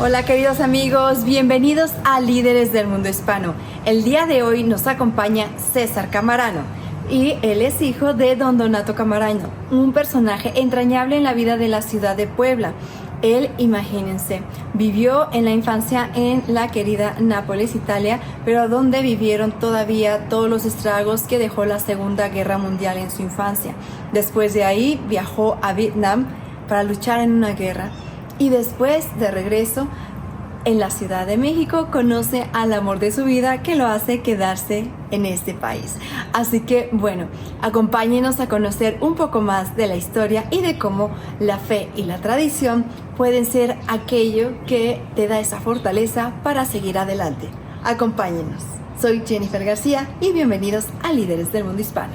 Hola queridos amigos, bienvenidos a Líderes del Mundo Hispano. El día de hoy nos acompaña César Camarano y él es hijo de Don Donato Camarano, un personaje entrañable en la vida de la ciudad de Puebla. Él, imagínense, vivió en la infancia en la querida Nápoles, Italia, pero donde vivieron todavía todos los estragos que dejó la Segunda Guerra Mundial en su infancia. Después de ahí viajó a Vietnam para luchar en una guerra. Y después de regreso en la Ciudad de México conoce al amor de su vida que lo hace quedarse en este país. Así que bueno, acompáñenos a conocer un poco más de la historia y de cómo la fe y la tradición pueden ser aquello que te da esa fortaleza para seguir adelante. Acompáñenos. Soy Jennifer García y bienvenidos a Líderes del Mundo Hispano.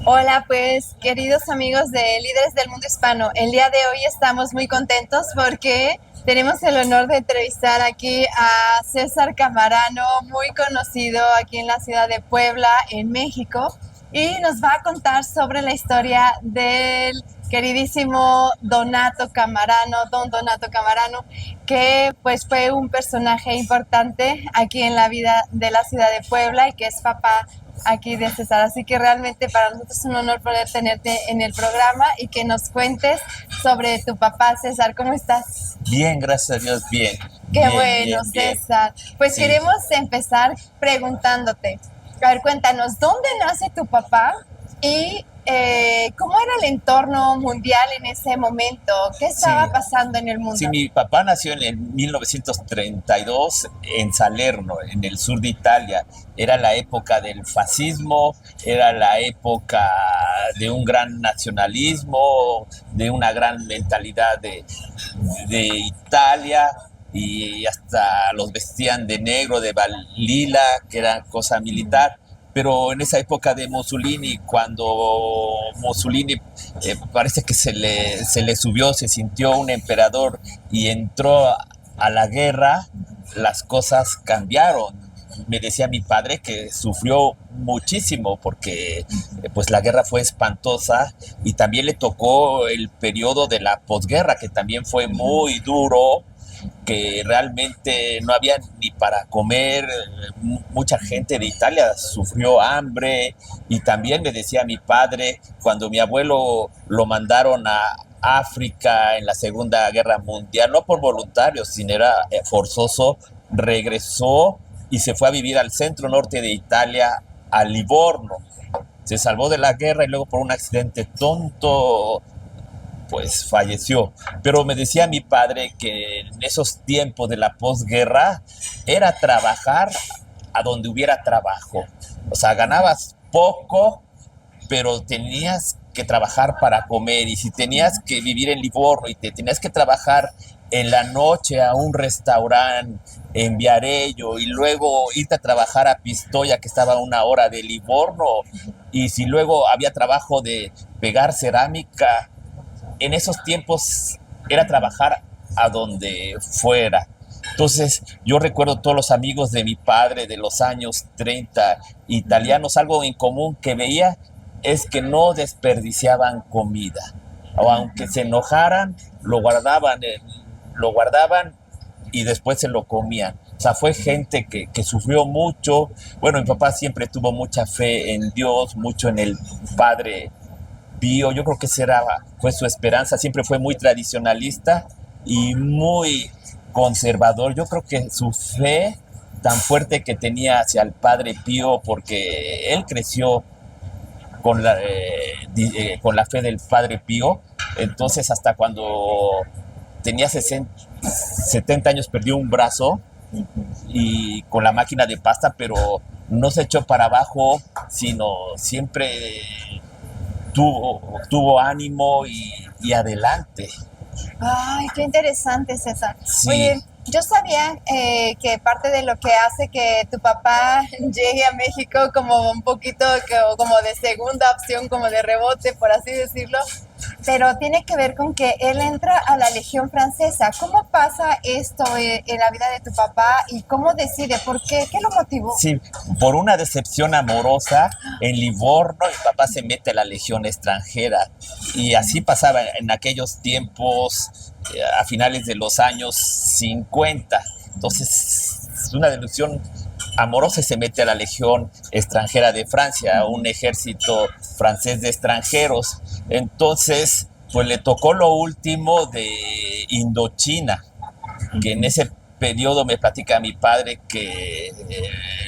Hola, pues queridos amigos de Líderes del Mundo Hispano, el día de hoy estamos muy contentos porque tenemos el honor de entrevistar aquí a César Camarano, muy conocido aquí en la ciudad de Puebla, en México, y nos va a contar sobre la historia del queridísimo Donato Camarano, Don Donato Camarano, que pues fue un personaje importante aquí en la vida de la ciudad de Puebla y que es papá aquí de César, así que realmente para nosotros es un honor poder tenerte en el programa y que nos cuentes sobre tu papá. César, ¿cómo estás? Bien, gracias a Dios, bien. Qué bien, bueno, bien. César. Pues Sí. queremos empezar preguntándote, a ver, cuéntanos, ¿dónde nace tu papá y cómo era el entorno mundial en ese momento? ¿Qué estaba pasando en el mundo? Sí, mi papá nació en el 1932 en Salerno, en el sur de Italia. Era la época del fascismo, era la época de un gran nacionalismo, de una gran mentalidad de Italia, y hasta los vestían de negro, de balila, que era cosa militar. Pero en esa época de Mussolini, cuando Mussolini parece que se le subió, se sintió un emperador y entró a la guerra, las cosas cambiaron. Me decía mi padre que sufrió muchísimo porque pues la guerra fue espantosa, y también le tocó el periodo de la posguerra, que también fue muy duro, que realmente no había ni para comer. Mucha gente de Italia sufrió hambre. Y también me decía mi padre, cuando mi abuelo lo mandaron a África en la Segunda Guerra Mundial, no por voluntarios, sino era forzoso, regresó y se fue a vivir al centro norte de Italia, a Livorno. Se salvó de la guerra y luego por un accidente tonto pues falleció. Pero me decía mi padre que en esos tiempos de la posguerra era trabajar a donde hubiera trabajo. O sea, ganabas poco, pero tenías que trabajar para comer. Y si tenías que vivir en Livorno y te tenías que trabajar en la noche a un restaurante en Viareggio y luego irte a trabajar a Pistoia, que estaba a una hora de Livorno, y si luego había trabajo de pegar cerámica, en esos tiempos era trabajar a donde fuera. Entonces yo recuerdo todos los amigos de mi padre de los años 30 italianos. Algo en común que veía es que no desperdiciaban comida, o aunque se enojaran, lo guardaban y después se lo comían. O sea, fue gente que sufrió mucho. Bueno, mi papá siempre tuvo mucha fe en Dios, mucho en el Padre Pío. Yo creo que fue su esperanza. Siempre fue muy tradicionalista y muy conservador. Yo creo que su fe tan fuerte que tenía hacia el Padre Pío, porque él creció con la fe del Padre Pío. Entonces, hasta cuando tenía 70 años, perdió un brazo y con la máquina de pasta, pero no se echó para abajo, sino siempre tuvo ánimo y adelante. Ay, qué interesante, César. Sí. Oye, yo sabía que parte de lo que hace que tu papá llegue a México como un poquito como de segunda opción, como de rebote, por así decirlo, pero tiene que ver con que él entra a la Legión Francesa. ¿Cómo pasa esto en la vida de tu papá y cómo decide? ¿Por qué? ¿Qué lo motivó? Sí, por una decepción amorosa en Livorno, mi papá se mete a la Legión extranjera y así pasaba en aquellos tiempos, a finales de los años 50. Entonces, es una decepción amorosa y se mete a la Legión extranjera de Francia, a un ejército francés de extranjeros. Entonces, pues le tocó lo último de Indochina, que en ese periodo me platica mi padre que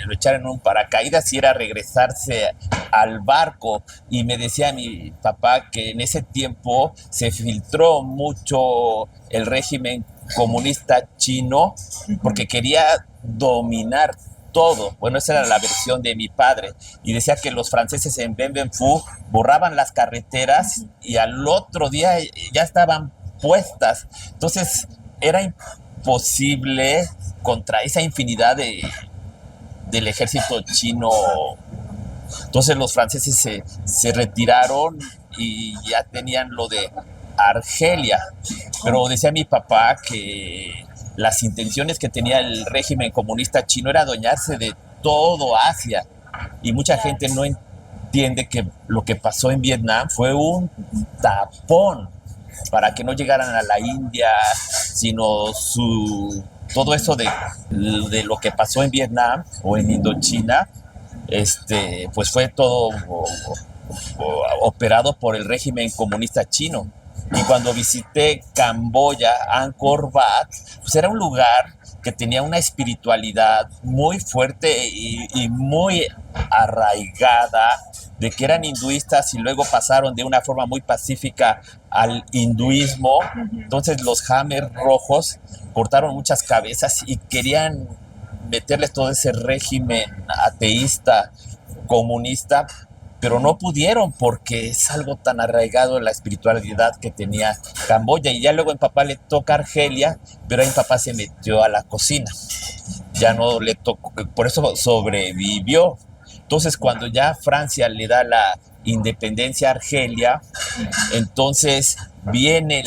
lo echaron en un paracaídas y era regresarse al barco, y me decía mi papá que en ese tiempo se filtró mucho el régimen comunista chino porque quería dominar todo. Bueno, esa era la versión de mi padre. Y decía que los franceses en Ben Ben Phu borraban las carreteras y al otro día ya estaban puestas. Entonces era imposible contra esa infinidad del ejército chino. Entonces los franceses se retiraron y ya tenían lo de Argelia. Pero decía mi papá que las intenciones que tenía el régimen comunista chino era adueñarse de todo Asia. Y mucha gente no entiende que lo que pasó en Vietnam fue un tapón para que no llegaran a la India, sino todo eso de lo que pasó en Vietnam o en Indochina, pues fue todo operado por el régimen comunista chino. Y cuando visité Camboya, Angkor Wat, pues era un lugar que tenía una espiritualidad muy fuerte y muy arraigada, de que eran hinduistas y luego pasaron de una forma muy pacífica al hinduismo. Entonces los Khmer rojos cortaron muchas cabezas y querían meterles todo ese régimen ateísta, comunista, pero no pudieron porque es algo tan arraigado en la espiritualidad que tenía Camboya. Y ya luego a mi papá le toca Argelia, pero ahí mi papá se metió a la cocina. Ya no le tocó, por eso sobrevivió. Entonces, cuando ya Francia le da la independencia a Argelia, entonces viene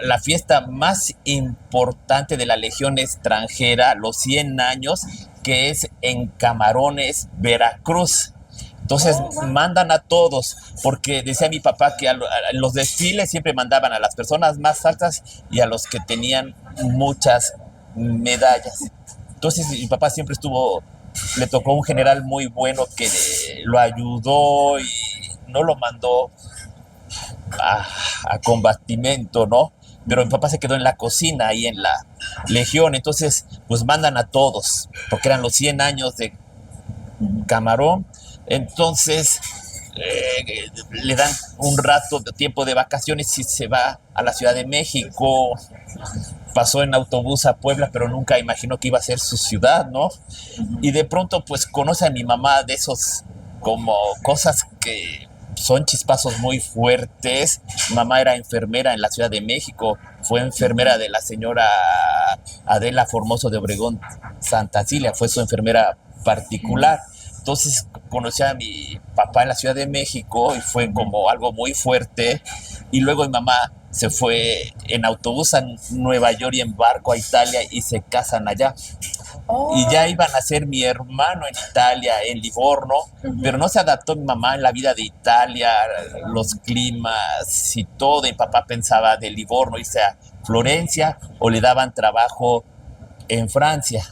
la fiesta más importante de la Legión extranjera, los 100 años, que es en Camarones, Veracruz. Entonces mandan a todos, porque decía mi papá que a los desfiles siempre mandaban a las personas más altas y a los que tenían muchas medallas. Entonces mi papá siempre le tocó un general muy bueno que lo ayudó y no lo mandó a combatimiento, ¿no? Pero mi papá se quedó en la cocina ahí en la Legión. Entonces pues mandan a todos, porque eran los 100 años de Camarón. Entonces le dan un rato de tiempo de vacaciones y se va a la Ciudad de México. Pasó en autobús a Puebla, pero nunca imaginó que iba a ser su ciudad, ¿no? Y de pronto pues conoce a mi mamá, de esos como cosas que son chispazos muy fuertes. Mi mamá era enfermera en la Ciudad de México, fue enfermera de la señora Adela Formoso de Obregón Santa Cilia, fue su enfermera particular. Entonces conocí a mi papá en la Ciudad de México y fue como algo muy fuerte. Y luego mi mamá se fue en autobús a Nueva York y en barco a Italia y se casan allá. Y ya iban a ser mi hermano en Italia, en Livorno, pero no se adaptó mi mamá en la vida de Italia, los climas y todo. Y papá pensaba de Livorno irse a Florencia o le daban trabajo en Francia.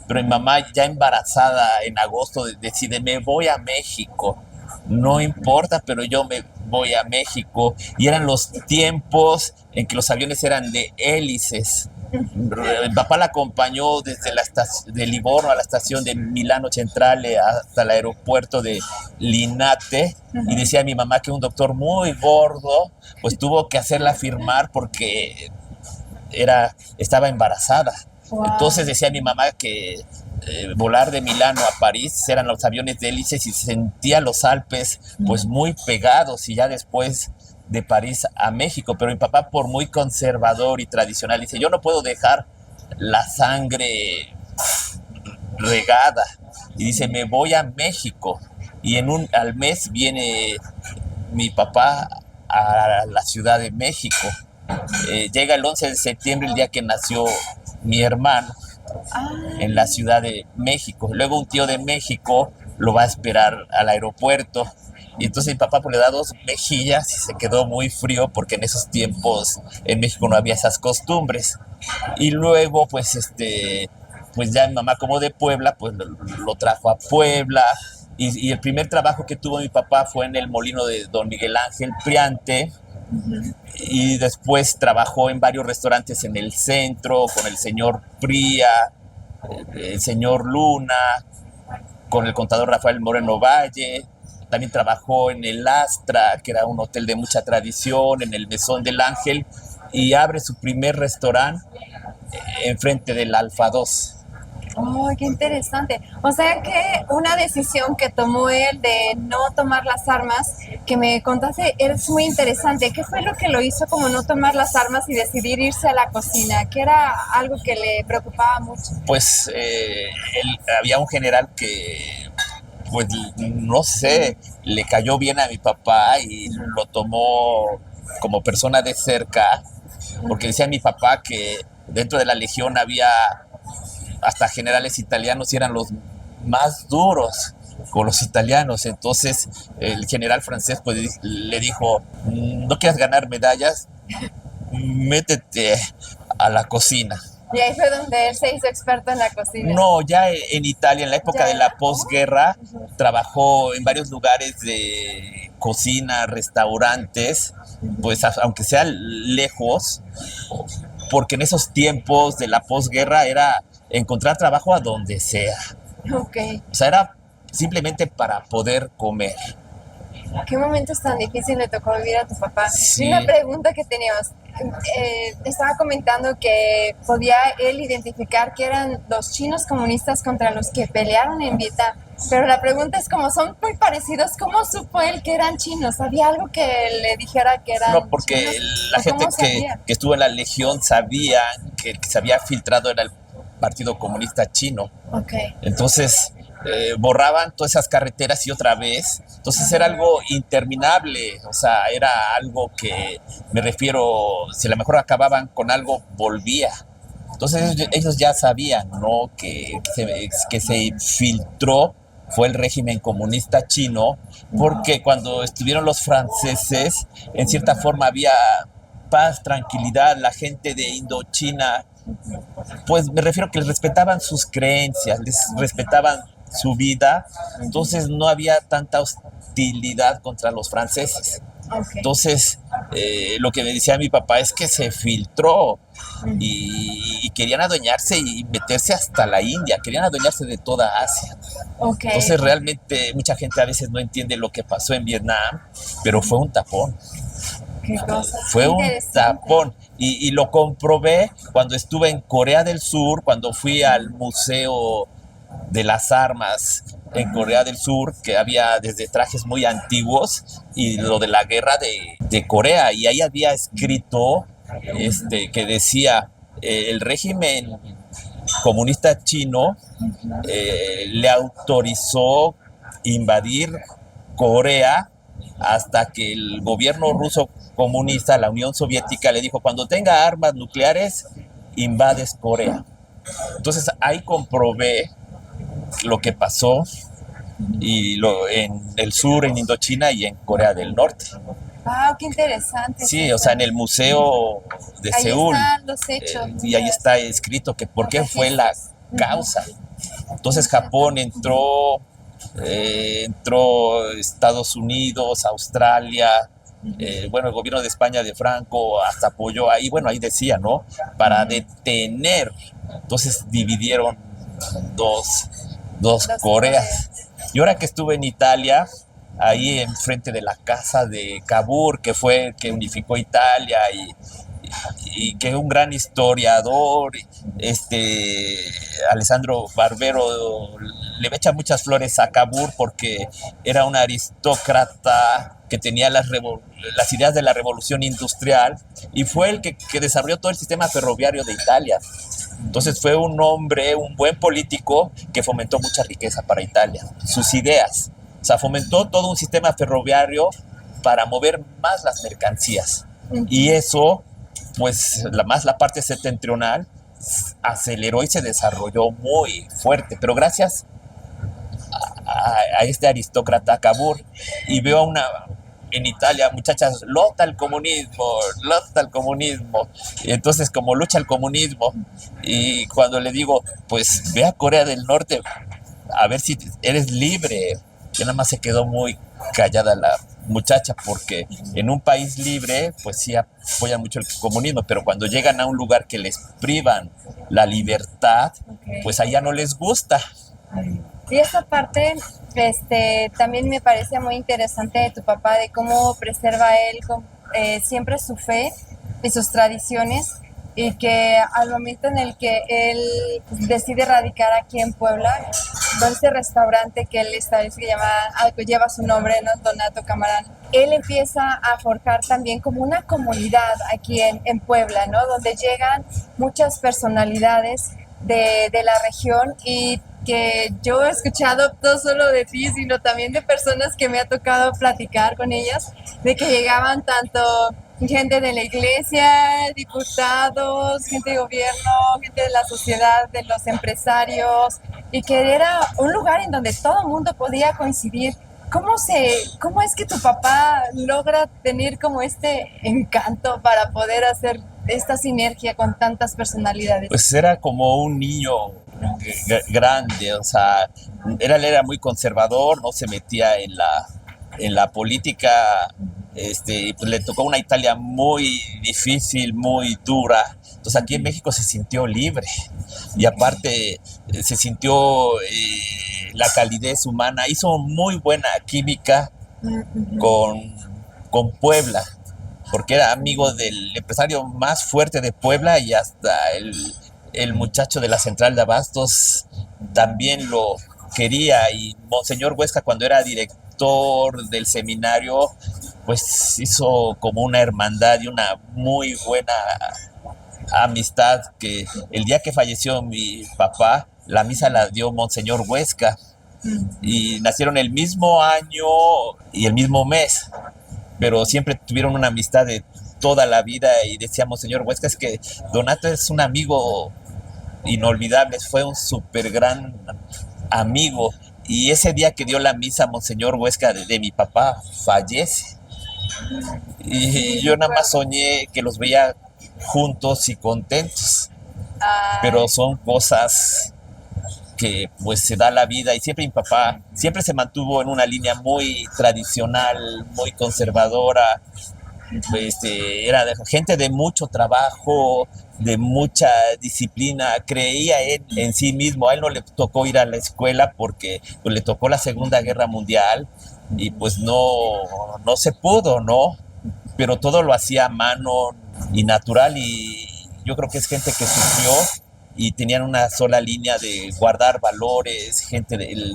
Pero mi mamá, ya embarazada en agosto, decide: me voy a México, no importa, pero yo me voy a México. Y eran los tiempos en que los aviones eran de hélices. Mi papá la acompañó desde la estación de Livorno a la estación de Milano Centrale hasta el aeropuerto de Linate. Y decía mi mamá que un doctor muy gordo pues tuvo que hacerla firmar porque estaba embarazada. Wow. Entonces decía mi mamá que volar de Milano a París eran los aviones de hélices y sentía los Alpes pues muy pegados, y ya después de París a México. Pero mi papá, por muy conservador y tradicional, dice: yo no puedo dejar la sangre regada. Y dice: me voy a México. Y al mes viene mi papá a la Ciudad de México. Llega el 11 de septiembre, el día que nació mi hermano, en la Ciudad de México. Luego un tío de México lo va a esperar al aeropuerto. Y entonces mi papá pues, le da 2 mejillas y se quedó muy frío porque en esos tiempos en México no había esas costumbres. Y luego pues ya mi mamá como de Puebla, pues lo trajo a Puebla. Y el primer trabajo que tuvo mi papá fue en el molino de don Miguel Ángel Priante. Y después trabajó en varios restaurantes en el centro, con el señor Fría, el señor Luna, con el contador Rafael Moreno Valle. También trabajó en el Astra, que era un hotel de mucha tradición, en el Mesón del Ángel, y abre su primer restaurante enfrente del Alfa 2. Oh, qué interesante. O sea que una decisión que tomó él de no tomar las armas, que me contaste, es muy interesante. ¿Qué fue lo que lo hizo como no tomar las armas y decidir irse a la cocina? ¿Qué era algo que le preocupaba mucho? Pues había un general que, pues no sé, le cayó bien a mi papá y lo tomó como persona de cerca, porque decía mi papá que dentro de la legión había hasta generales italianos y eran los más duros con los italianos. Entonces el general francés pues le dijo, no quieras ganar medallas, métete a la cocina. Y ahí fue donde él se hizo experto en la cocina. No, ya en Italia, en la época de la posguerra, trabajó en varios lugares de cocina, restaurantes, pues aunque sea lejos, porque en esos tiempos de la posguerra era encontrar trabajo a donde sea. Ok. O sea, era simplemente para poder comer. ¿Qué momentos tan difíciles le tocó vivir a tu papá? Sí. Una pregunta que teníamos. Estaba comentando que podía él identificar que eran los chinos comunistas contra los que pelearon en Vietnam. Pero la pregunta es, como son muy parecidos, ¿cómo supo él que eran chinos? ¿Había algo que le dijera que eran No, porque chinos? la gente que estuvo en la Legión sabía que el que se había filtrado era el Partido Comunista Chino. Okay. Entonces borraban todas esas carreteras y otra vez. Entonces era algo interminable, o sea, era algo que, me refiero, si a lo mejor acababan con algo, volvía. Entonces ellos ya sabían, ¿no? Que se filtró fue el régimen comunista chino, porque cuando estuvieron los franceses, en cierta forma había paz, tranquilidad, la gente de Indochina, pues me refiero que les respetaban sus creencias, les respetaban su vida, entonces no había tanta hostilidad contra los franceses. Okay. Entonces, lo que me decía mi papá es que se filtró y querían adueñarse y meterse hasta la India, querían adueñarse de toda Asia. Okay. Entonces, realmente mucha gente a veces no entiende lo que pasó en Vietnam, pero fue un tapón. ¿Qué cosa? Fue un tapón. Y lo comprobé cuando estuve en Corea del Sur, cuando fui al Museo de las Armas en Corea del Sur, que había desde trajes muy antiguos y lo de la guerra de Corea, y ahí había escrito que decía el régimen comunista chino le autorizó invadir Corea hasta que el gobierno ruso comunista, la Unión Soviética, le dijo, cuando tenga armas nucleares, invades Corea. Entonces ahí comprobé lo que pasó en el sur, en Indochina y en Corea del Norte. ¡Wow! ¡Qué interesante! Sí, o sea, en el Museo de ahí Seúl. Están los hechos. Y ahí está escrito que por qué fue la causa. Entonces Japón entró Estados Unidos, Australia, bueno, el gobierno de España de Franco hasta apoyó ahí, bueno, ahí decía, ¿no? Para detener. Entonces dividieron dos Coreas. Y ahora que estuve en Italia, ahí enfrente de la casa de Cavour, que fue el que unificó Italia y que un gran historiador, Alessandro Barbero, le echa muchas flores a Cavour porque era un aristócrata que tenía las ideas de la revolución industrial y fue el que desarrolló todo el sistema ferroviario de Italia. Entonces fue un hombre, un buen político que fomentó mucha riqueza para Italia, sus ideas. O sea, fomentó todo un sistema ferroviario para mover más las mercancías. Y eso, pues más la parte septentrional aceleró y se desarrolló muy fuerte, pero gracias a este aristócrata Cavour. Y veo en Italia, muchachas, lota el comunismo, lota el comunismo. Y entonces, como lucha el comunismo, y cuando le digo, pues ve a Corea del Norte a ver si eres libre, ya nada más se quedó muy callada la muchacha, porque en un país libre, pues sí apoyan mucho el comunismo, pero cuando llegan a un lugar que les privan la libertad, pues allá no les gusta. Y esa parte también me parece muy interesante de tu papá, de cómo preserva él siempre su fe y sus tradiciones, y que al momento en el que él decide radicar aquí en Puebla, con este restaurante que él establece que lleva su nombre, ¿no? Donato Camarano, él empieza a forjar también como una comunidad aquí en Puebla, ¿no? Donde llegan muchas personalidades de la región, y que yo he escuchado no solo de ti, sino también de personas que me ha tocado platicar con ellas, de que llegaban tanto gente de la iglesia, diputados, gente de gobierno, gente de la sociedad, de los empresarios, y que era un lugar en donde todo el mundo podía coincidir. ¿Cómo es que tu papá logra tener como este encanto para poder hacer esta sinergia con tantas personalidades? Pues era como un niño grande, o sea, él era muy conservador, no se metía en la política, y pues le tocó una Italia muy difícil, muy dura. Entonces aquí en México se sintió libre, y aparte se sintió la calidez humana, hizo muy buena química con Puebla, porque era amigo del empresario más fuerte de Puebla, y hasta el muchacho de la central de abastos también lo quería. Y Monseñor Huesca, cuando era director del seminario, pues hizo como una hermandad y una muy buena amistad, que el día que falleció mi papá, la misa la dio Monseñor Huesca, y nacieron el mismo año y el mismo mes, pero siempre tuvieron una amistad de toda la vida. Y decíamos, señor Huesca, es que Donato es un amigo inolvidable, fue un súper gran amigo. Y ese día que dio la misa Monseñor Huesca de mi papá, fallece. Y yo nada más soñé que los veía juntos y contentos. Pero son cosas que pues se da la vida, y siempre mi papá siempre se mantuvo en una línea muy tradicional, muy conservadora. Era gente de mucho trabajo, de mucha disciplina, creía en sí mismo. A él no le tocó ir a la escuela porque pues, le tocó la Segunda Guerra Mundial, y pues no se pudo, ¿no? Pero todo lo hacía a mano y natural, y yo creo que es gente que sufrió y tenían una sola línea de guardar valores,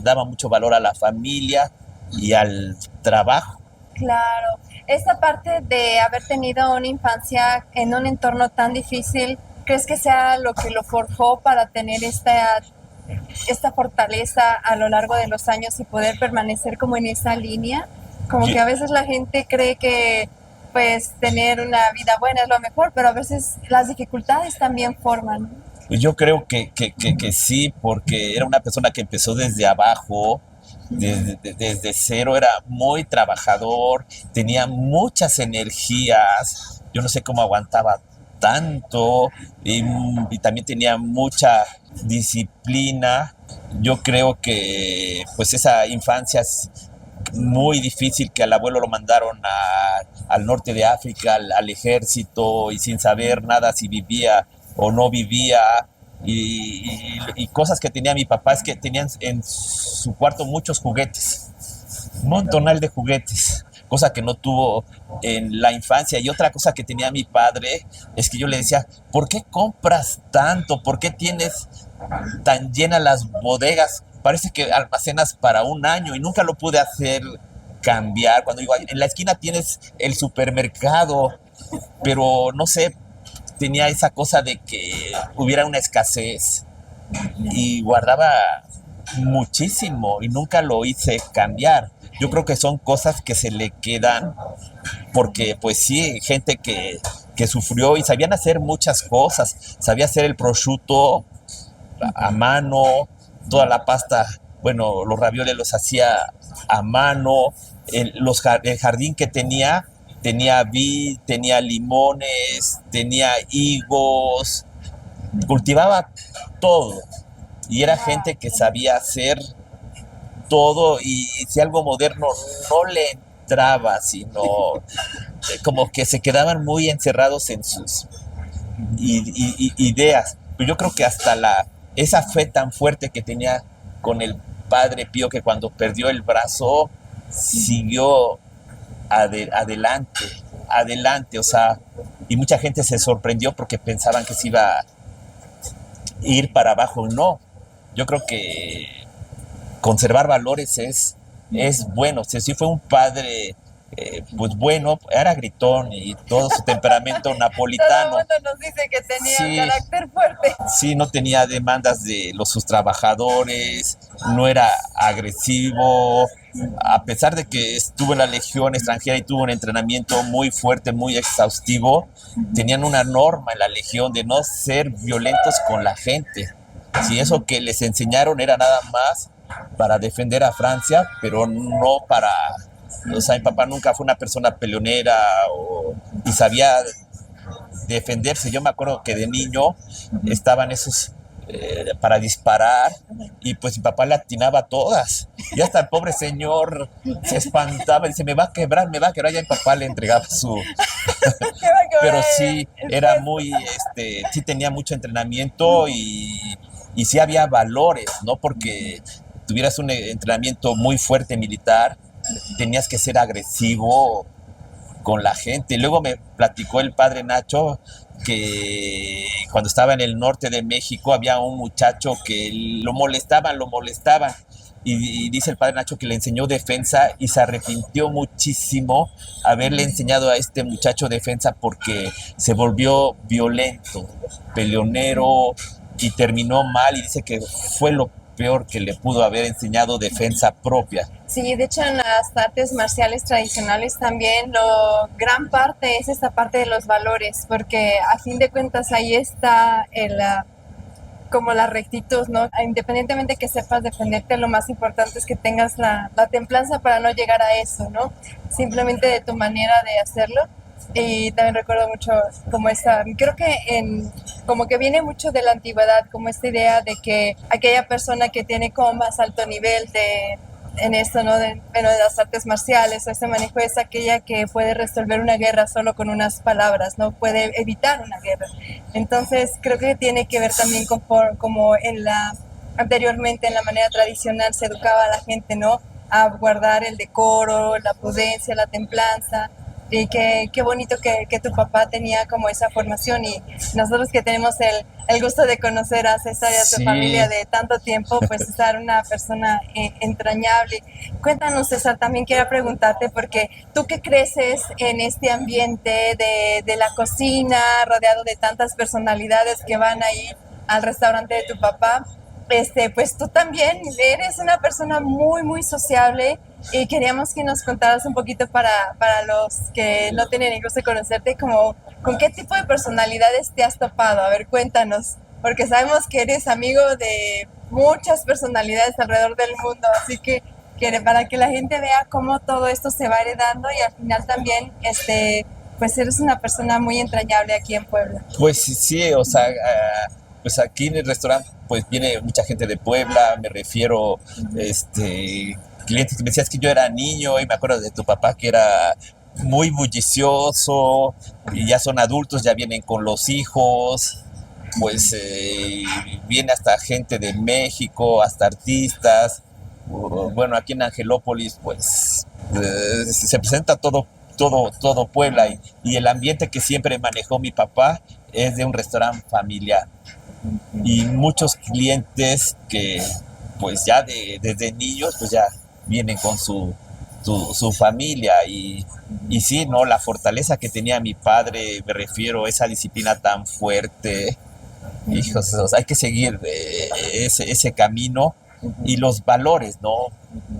daba mucho valor a la familia y al trabajo. Claro, esta parte de haber tenido una infancia en un entorno tan difícil, ¿crees que sea lo que lo forjó para tener esta fortaleza a lo largo de los años y poder permanecer como en esa línea? Como que a veces la gente cree que pues tener una vida buena es lo mejor, pero a veces las dificultades también forman. Pues yo creo que sí, porque era una persona que empezó desde abajo, desde cero, era muy trabajador, tenía muchas energías. Yo no sé cómo aguantaba tanto, y también tenía mucha disciplina. Yo creo que pues esa infancia es muy difícil, que al abuelo lo mandaron al norte de África, al ejército, y sin saber nada si vivía o no vivía. Y cosas que tenía mi papá es que tenían en su cuarto muchos juguetes, un montonal de juguetes, cosa que no tuvo en la infancia. Y otra cosa que tenía mi padre es que yo le decía, ¿por qué compras tanto? ¿Por qué tienes tan llenas las bodegas? Parece que almacenas para un año. Y nunca lo pude hacer cambiar. Cuando digo, en la esquina tienes el supermercado, pero no sé, tenía esa cosa de que hubiera una escasez, y guardaba muchísimo, y nunca lo hice cambiar. yo creo que son cosas que se le quedan porque pues sí, gente que sufrió y sabían hacer muchas cosas, sabía hacer el prosciutto a mano, toda la pasta, bueno, los ravioles los hacía a mano, el jardín que tenía vid, tenía limones, tenía higos, cultivaba todo y era gente que sabía hacer todo y si algo moderno no le entraba, sino como que se quedaban muy encerrados en sus ideas. Pero yo creo que hasta esa fe tan fuerte que tenía con el padre Pío que cuando perdió el brazo siguió adelante, o sea, y mucha gente se sorprendió porque pensaban que se iba a ir para abajo. No, yo creo que conservar valores es bueno. O sea, sí fue un padre, pues bueno, era gritón y todo su temperamento napolitano. Todo el mundo nos dice que tenía Sí, un carácter fuerte. sí, no tenía demandas de sus trabajadores, no era agresivo, a pesar de que estuvo en la Legión extranjera y tuvo un entrenamiento muy fuerte, muy exhaustivo, tenían una norma en la Legión de no ser violentos con la gente. Si eso que les enseñaron era nada más para defender a Francia, pero no para... O sea, mi papá nunca fue una persona peleonera y sabía defenderse. Yo me acuerdo que de niño estaban esos para disparar y pues mi papá le atinaba a todas y hasta el pobre señor se espantaba y dice me va a quebrar, ya mi papá le entregaba pero sí era muy sí tenía mucho entrenamiento y sí había valores, no porque tuvieras un entrenamiento muy fuerte militar tenías que ser agresivo con la gente. Luego me platicó el padre Nacho que cuando estaba en el norte de México había un muchacho que lo molestaban y dice el padre Nacho que le enseñó defensa y se arrepintió muchísimo haberle enseñado a este muchacho defensa porque se volvió violento, peleonero y terminó mal y dice que fue lo peor que le pudo haber enseñado defensa propia. Sí, de hecho en las artes marciales tradicionales también gran parte es esta parte de los valores, porque a fin de cuentas ahí está como la rectitud, ¿no? Independientemente que sepas defenderte, lo más importante es que tengas la templanza para no llegar a eso, ¿no? Simplemente de tu manera de hacerlo. Y también recuerdo mucho como creo que como que viene mucho de la antigüedad, como esta idea de que aquella persona que tiene como más alto nivel en esto, ¿no? De las artes marciales o ese manejo es aquella que puede resolver una guerra solo con unas palabras, ¿no? Puede evitar una guerra. Entonces creo que tiene que ver también como anteriormente en la manera tradicional se educaba a la gente, ¿no? A guardar el decoro, la prudencia, la templanza. Y qué bonito que tu papá tenía como esa formación y nosotros que tenemos el gusto de conocer a César y a su familia de tanto tiempo, pues estar una persona entrañable. Cuéntanos, César, también quiero preguntarte, porque tú que creces en este ambiente de la cocina, rodeado de tantas personalidades que van ahí al restaurante de tu papá, pues tú también eres una persona muy, muy sociable y queríamos que nos contaras un poquito para los que no tienen el gusto de conocerte, como con qué tipo de personalidades te has topado. A ver, cuéntanos, porque sabemos que eres amigo de muchas personalidades alrededor del mundo, así que para que la gente vea cómo todo esto se va heredando y al final también pues eres una persona muy entrañable aquí en Puebla. Pues sí, o sea, pues aquí en el restaurante pues viene mucha gente de Puebla, me refiero, clientes que me decías que yo era niño y me acuerdo de tu papá que era muy bullicioso y ya son adultos, ya vienen con los hijos, pues viene hasta gente de México, hasta artistas. Bueno, aquí en Angelópolis pues se presenta todo Puebla y el ambiente que siempre manejó mi papá es de un restaurante familiar y muchos clientes que pues ya desde niños pues ya vienen con su familia y sí, ¿no? La fortaleza que tenía mi padre, me refiero a esa disciplina tan fuerte, hijos, o sea, hay que seguir ese camino y los valores, ¿no?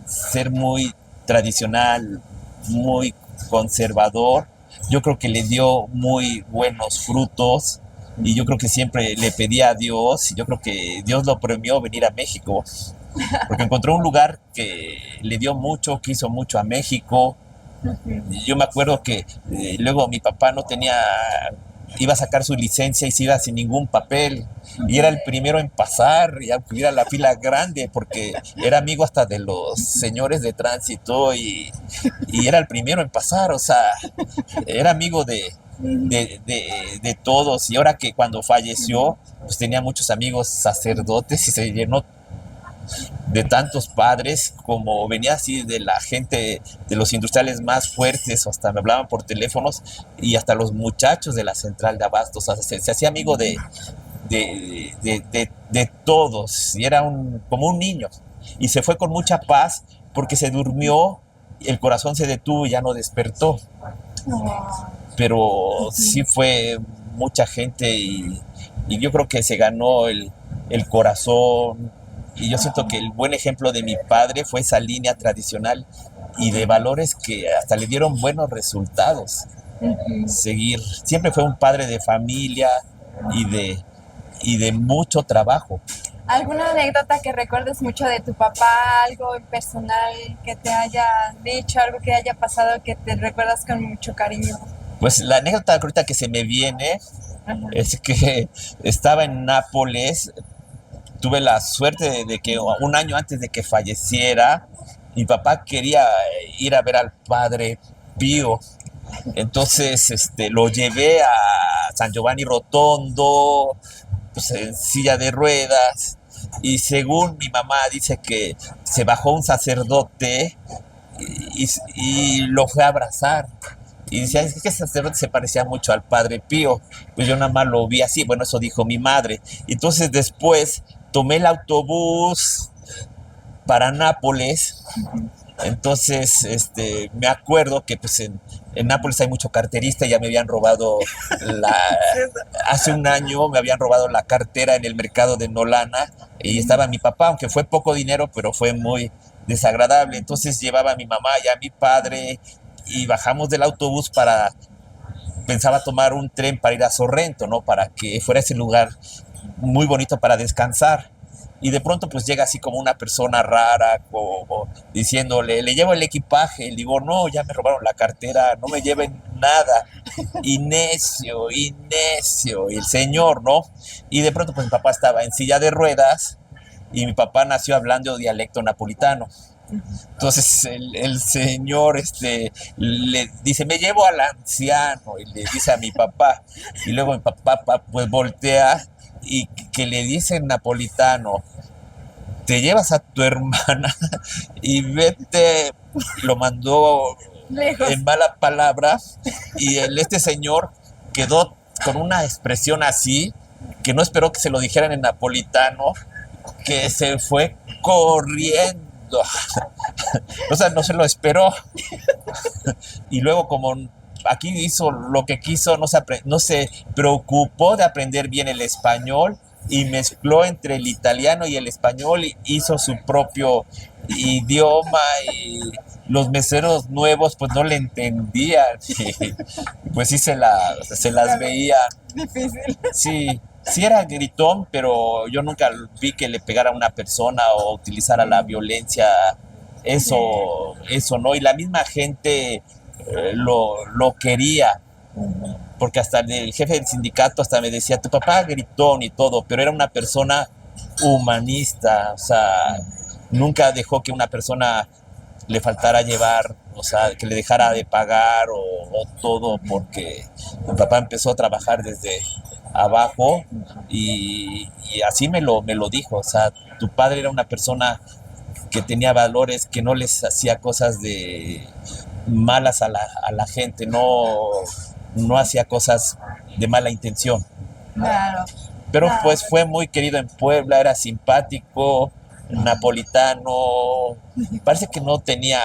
Ser muy tradicional, muy conservador. Yo creo que le dio muy buenos frutos y yo creo que siempre le pedía a Dios, y yo creo que Dios lo premió venir a México, porque encontró un lugar que le dio mucho, que hizo mucho a México. Yo me acuerdo que luego mi papá no tenía, iba a sacar su licencia y se iba sin ningún papel. Y era el primero en pasar y acudir a la fila grande porque era amigo hasta de los señores de tránsito y era el primero en pasar, o sea, era amigo de todos. Y ahora que cuando falleció, pues tenía muchos amigos sacerdotes y se llenó de tantos padres, como venía así de la gente de los industriales más fuertes, o hasta me hablaban por teléfonos, y hasta los muchachos de la central de abastos, o sea, se hacía amigo de todos, y era como un niño, y se fue con mucha paz porque se durmió, el corazón se detuvo y ya no despertó, pero sí fue mucha gente y yo creo que se ganó el corazón. Y yo siento que el buen ejemplo de mi padre fue esa línea tradicional y de valores que hasta le dieron buenos resultados. Seguir, siempre fue un padre de familia y de mucho trabajo. ¿Alguna anécdota que recuerdes mucho de tu papá, algo en personal que te haya dicho, algo que haya pasado que te recuerdas con mucho cariño? Pues la anécdota ahorita que se me viene es que estaba en Nápoles. Tuve la suerte de que un año antes de que falleciera, mi papá quería ir a ver al padre Pío. Entonces lo llevé a San Giovanni Rotondo, pues, en silla de ruedas. Y según mi mamá dice que se bajó un sacerdote y lo fue a abrazar. Y decía, es que ese sacerdote se parecía mucho al padre Pío. Pues yo nada más lo vi así, bueno, eso dijo mi madre. Entonces después tomé el autobús para Nápoles. Entonces, me acuerdo que pues en Nápoles hay mucho carterista, ya me habían robado hace un año me habían robado la cartera en el mercado de Nolana y estaba mi papá, aunque fue poco dinero, pero fue muy desagradable. Entonces llevaba a mi mamá y a mi padre y bajamos del autobús pensaba tomar un tren para ir a Sorrento, ¿no? Para que fuera ese lugar muy bonito para descansar. Y de pronto pues llega así como una persona rara, como diciéndole, le llevo el equipaje. Y digo, no, ya me robaron la cartera, no me lleven nada. Y necio, y el señor, ¿no? Y de pronto pues mi papá estaba en silla de ruedas y mi papá nació hablando dialecto napolitano. Entonces el señor le dice, me llevo al anciano, y le dice a mi papá. Y luego mi papá pues voltea y que le dice en napolitano, te llevas a tu hermana y vete. Lo mandó lejos, en mala palabra, y este señor quedó con una expresión así, que no esperó que se lo dijeran en napolitano, que se fue corriendo. O sea, no se lo esperó. Y luego, como aquí hizo lo que quiso, no se preocupó de aprender bien el español y mezcló entre el italiano y el español y hizo su propio idioma, y los meseros nuevos pues no le entendían y pues sí se las veía difícil. Sí era gritón, pero yo nunca vi que le pegara a una persona o utilizara la violencia. Eso no. Y la misma gente lo quería, porque hasta el jefe del sindicato hasta me decía, tu papá gritón y todo, pero era una persona humanista, o sea, nunca dejó que una persona le faltara llevar, o sea, que le dejara de pagar o todo, porque mi papá empezó a trabajar desde abajo y así me lo dijo, o sea, tu padre era una persona que tenía valores, que no les hacía cosas de malas a la gente, no hacía cosas de mala intención. Claro. Pero pues fue muy querido en Puebla, era simpático, napolitano, parece que no tenía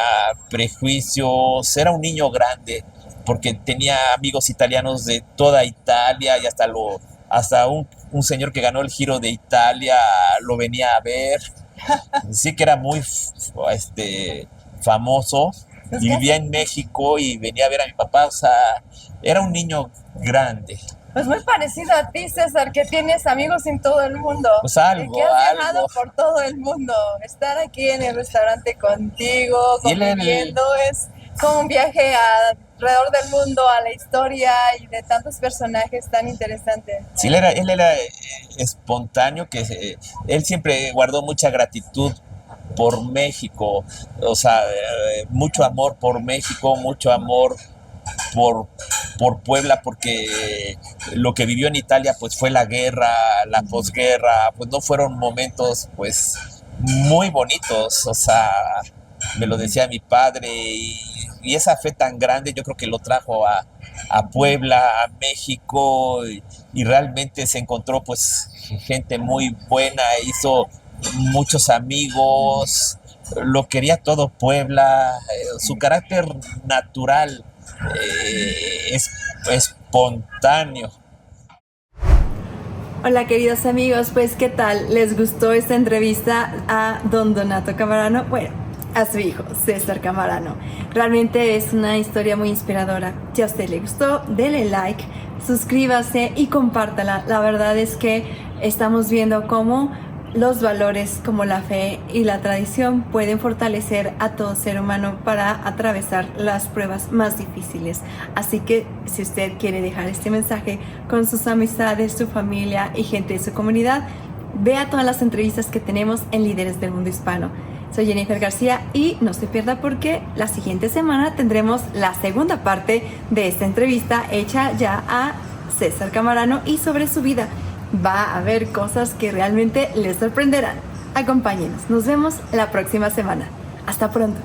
prejuicios, era un niño grande, porque tenía amigos italianos de toda Italia y hasta un señor que ganó el Giro de Italia lo venía a ver. Sí que era muy famoso, Pues y ya vivía sé. en México y venía a ver a mi papá, o sea, era un niño grande. Pues muy parecido a ti, César, que tienes amigos en todo el mundo. Pues Y algo, que has viajado algo. por todo el mundo. Estar aquí en el restaurante contigo, Y él era conviviendo, es como un viaje alrededor del mundo, a la historia y de tantos personajes tan interesantes. sí, él era espontáneo, él siempre guardó mucha gratitud por México, o sea, mucho amor por México, mucho amor por, por Puebla, porque lo que vivió en Italia pues fue la guerra, la posguerra, pues no fueron momentos pues muy bonitos, o sea, me lo decía mi padre, y esa fe tan grande yo creo que lo trajo a Puebla, a México, y realmente se encontró pues gente muy buena, hizo muchos amigos, lo quería todo Puebla, su carácter natural, es espontáneo. Hola queridos amigos, pues ¿qué tal? ¿Les gustó esta entrevista a don Donato Camarano? Bueno, a su hijo, César Camarano. Realmente es una historia muy inspiradora. Si a usted le gustó, dele like, suscríbase y compártala. La verdad es que estamos viendo cómo los valores como la fe y la tradición pueden fortalecer a todo ser humano para atravesar las pruebas más difíciles. Así que si usted quiere dejar este mensaje con sus amistades, su familia y gente de su comunidad, vea todas las entrevistas que tenemos en Líderes del Mundo Hispano. Soy Jennifer García y no se pierda porque la siguiente semana tendremos la segunda parte de esta entrevista hecha ya a César Camarano y sobre su vida. Va a haber cosas que realmente les sorprenderán. Acompáñenos. Nos vemos la próxima semana. Hasta pronto.